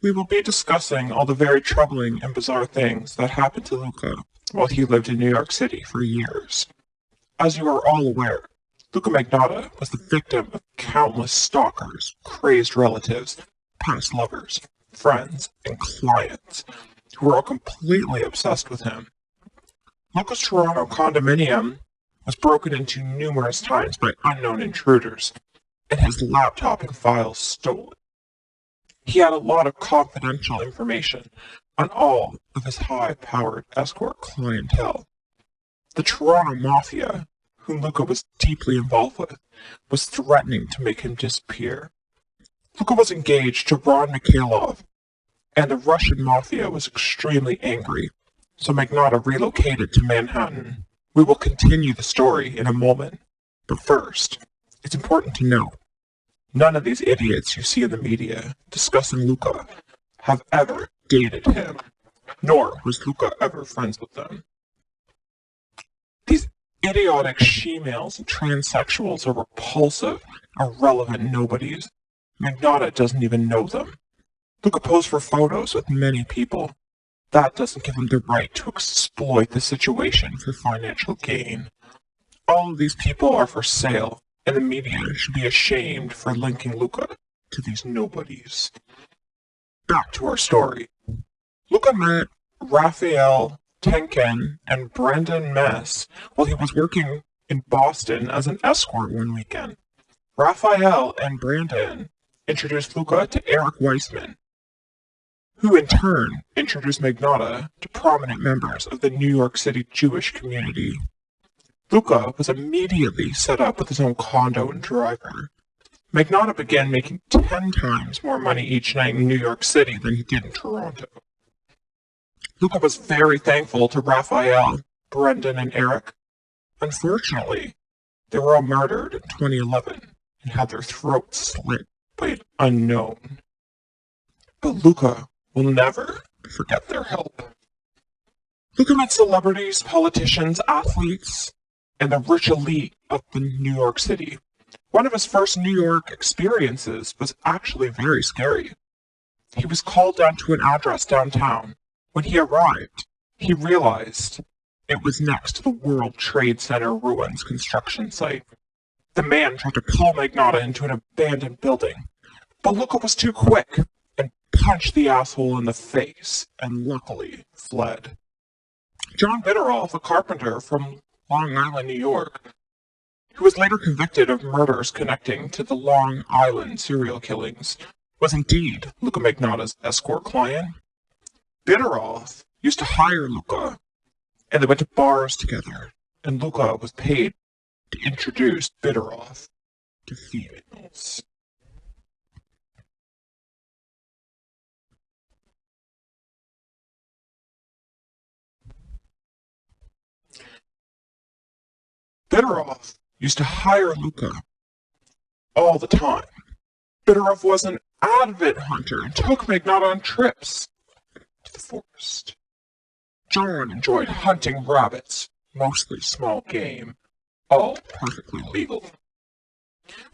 We will be discussing all the very troubling and bizarre things that happened to Luka while he lived in New York City for years. As you are all aware, Luka Magnotta was the victim of countless stalkers, crazed relatives, past lovers, friends, and clients who were all completely obsessed with him. Luka's Toronto condominium was broken into numerous times by unknown intruders, and his laptop and files stolen. He had a lot of confidential information on all of his high-powered escort clientele. The Toronto Mafia, whom Luka was deeply involved with, was threatening to make him disappear. Luka was engaged to Ron Mikhailov, and the Russian Mafia was extremely angry, so Magnotta relocated to Manhattan. We will continue the story in a moment, but first, it's important to note, none of these idiots you see in the media discussing Luka have ever dated him, nor was Luka ever friends with them. These idiotic she-males and transsexuals are repulsive, irrelevant nobodies. Magnotta doesn't even know them. Luka posed for photos with many people. That doesn't give him the right to exploit the situation for financial gain. All of these people are for sale, and the media should be ashamed for linking Luka to these nobodies. Back to our story. Luka met Raphael Tenken and Brendan Mess while he was working in Boston as an escort one weekend. Raphael and Brandon introduced Luka to Eric Weissman, who in turn introduced Magnotta to prominent members of the New York City Jewish community. Luka was immediately set up with his own condo and driver. Magnotta began making 10 times more money each night in New York City than he did in Toronto. Luka was very thankful to Raphael, Brendan, and Eric. Unfortunately, they were all murdered in 2011 and had their throats slit by an unknown. But Luka will never forget their help. Luka met celebrities, politicians, athletes, and the rich elite of the New York City. One of his first New York experiences was actually very scary. He was called down to an address downtown. When he arrived, he realized it was next to the World Trade Center ruins construction site. The man tried to pull Magnotta into an abandoned building, but Luka was too quick and punched the asshole in the face and luckily fled. John Bitteroff, a carpenter from Long Island, New York, who was later convicted of murders connecting to the Long Island serial killings, was indeed Luka Magnotta's escort client. Bitteroff used to hire Luka, and they went to bars together, and Luka was paid to introduce Bitteroff to females. Bitteroff used to hire Luka all the time. Bitteroff was an avid hunter and took Magnotta on trips to the forest. John enjoyed hunting rabbits, mostly small game, all perfectly legal.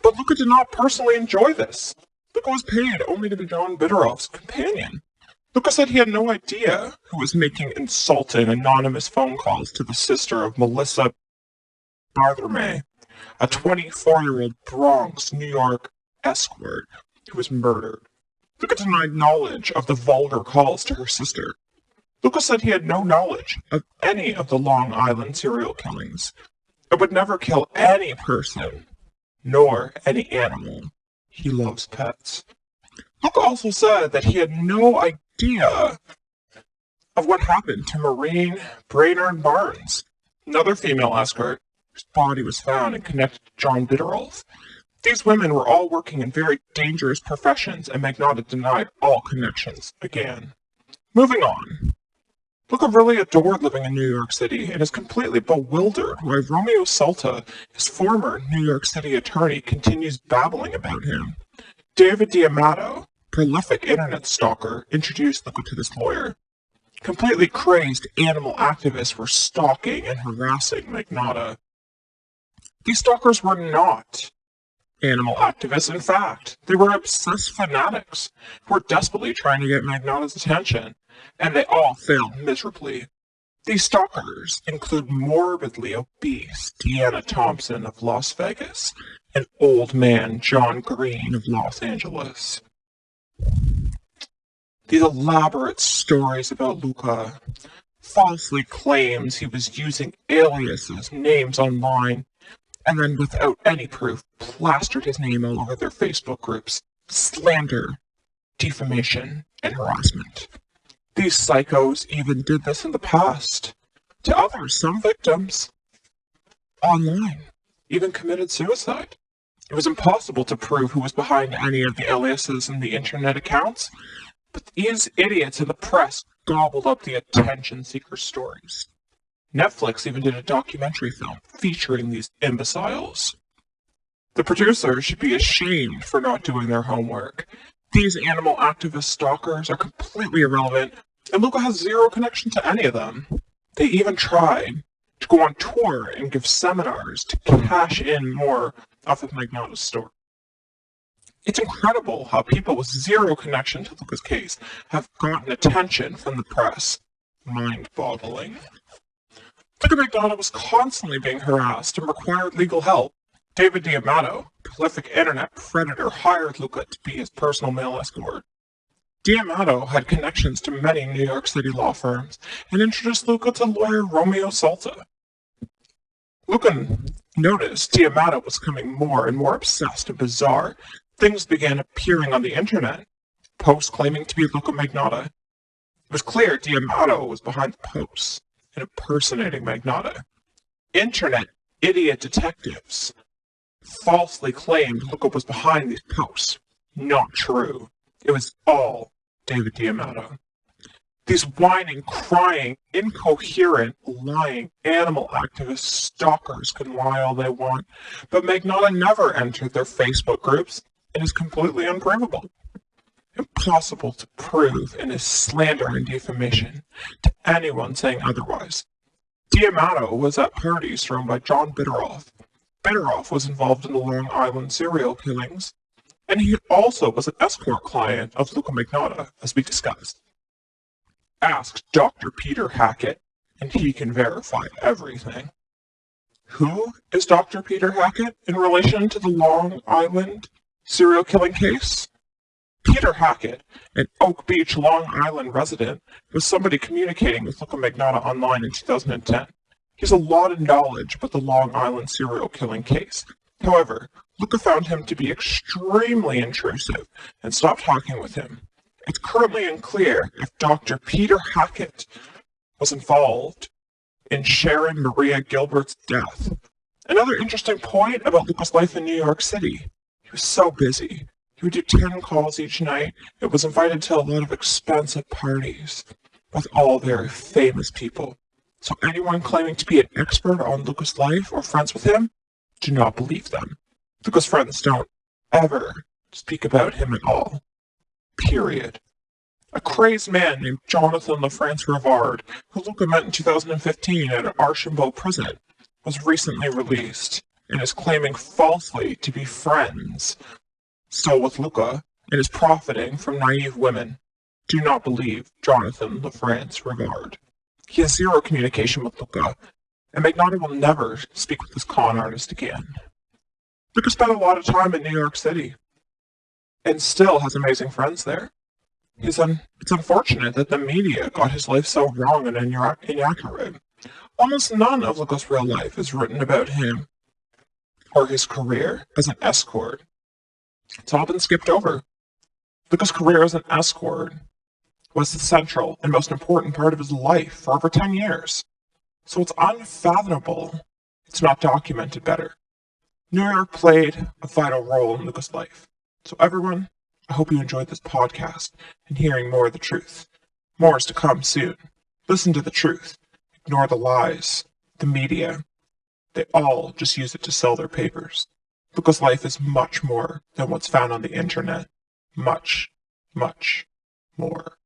But Luka did not personally enjoy this. Luka was paid only to be John Bitteroff's companion. Luka said he had no idea who was making insulting anonymous phone calls to the sister of Melissa Barthermay, a 24-year-old Bronx, New York escort who was murdered. Luka denied knowledge of the vulgar calls to her sister. Luka said he had no knowledge of any of the Long Island serial killings and would never kill any person, nor any animal. He loves pets. Luka also said that he had no idea of what happened to Maureen Brainerd Barnes, another female escort whose body was found and connected to John Bitteroff. These women were all working in very dangerous professions, and Magnotta denied all connections again. Moving on. Luka really adored living in New York City and is completely bewildered why Romeo Salta, his former New York City attorney, continues babbling about him. David D'Amato, prolific internet stalker, introduced Luka to this lawyer. Completely crazed animal activists were stalking and harassing Magnotta. These stalkers were not Animal activists, in fact, they were obsessed fanatics who were desperately trying to get Magnotta's attention, and they all failed miserably. These stalkers include morbidly obese Deanna Thompson of Las Vegas and old man John Green of Los Angeles. These elaborate stories about Luka, falsely claims he was using aliases, names online, and then without any proof, plastered his name all over their Facebook groups. Slander, defamation, and harassment. These psychos even did this in the past to others, some victims, online, even committed suicide. It was impossible to prove who was behind any of the aliases in the internet accounts, but these idiots in the press gobbled up the attention-seeker stories. Netflix even did a documentary film featuring these imbeciles. The producers should be ashamed for not doing their homework. These animal activist stalkers are completely irrelevant, and Luka has zero connection to any of them. They even tried to go on tour and give seminars to cash in more off of Magnotta's story. It's incredible how people with zero connection to Luka's case have gotten attention from the press. Mind-boggling. Luka Magnotta was constantly being harassed and required legal help. David D'Amato, prolific internet predator, hired Luka to be his personal male escort. D'Amato had connections to many New York City law firms and introduced Luka to lawyer Romeo Salta. Luka noticed D'Amato was becoming more and more obsessed and bizarre. Things began appearing on the internet, posts claiming to be Luka Magnotta. It was clear D'Amato was behind the posts and impersonating Magnotta. Internet idiot detectives falsely claimed Luka was behind these posts. Not true. It was all David D'Amato. These whining, crying, incoherent, lying animal activist stalkers can lie all they want, but Magnotta never entered their Facebook groups and is completely unprovable. Impossible to prove and is slander and defamation to anyone saying otherwise. D'Amato was at parties thrown by John Bitteroff. Bitteroff was involved in the Long Island serial killings, and he also was an escort client of Luka Magnotta, as we discussed. Ask Dr. Peter Hackett, and he can verify everything. Who is Dr. Peter Hackett in relation to the Long Island serial killing case? Peter Hackett, an Oak Beach, Long Island resident, was somebody communicating with Luka Magnotta online in 2010. He has a lot of knowledge about the Long Island serial killing case. However, Luka found him to be extremely intrusive and stopped talking with him. It's currently unclear if Dr. Peter Hackett was involved in Sharon Maria Gilbert's death. Another interesting point about Luka's life in New York City. He was so busy. He would do 10 calls each night and was invited to a lot of expensive parties with all very famous people. So anyone claiming to be an expert on Luka's life or friends with him, do not believe them. Luka's friends don't ever speak about him at all. Period. A crazed man named Jonathan LaFrance Rivard, who Luka met in 2015 at an Archambault prison, was recently released and is claiming falsely to be friends still with Luka and is profiting from naive women. Do not believe Jonathan LaFrance Rivard. He has zero communication with Luka, and Magnotta will never speak with this con artist again. Luka spent a lot of time in New York City and still has amazing friends there. It's unfortunate that the media got his life so wrong and inaccurate. Almost none of Luka's real life is written about him or his career as an escort. It's all been skipped over. Luka's career as an escort was the central and most important part of his life for over 10 years. So it's unfathomable it's not documented better. New York played a vital role in Luka's life. So everyone, I hope you enjoyed this podcast and hearing more of the truth. More is to come soon. Listen to the truth. Ignore the lies. The media. They all just use it to sell their papers. Luka's life is much more than what's found on the internet. Much, much more.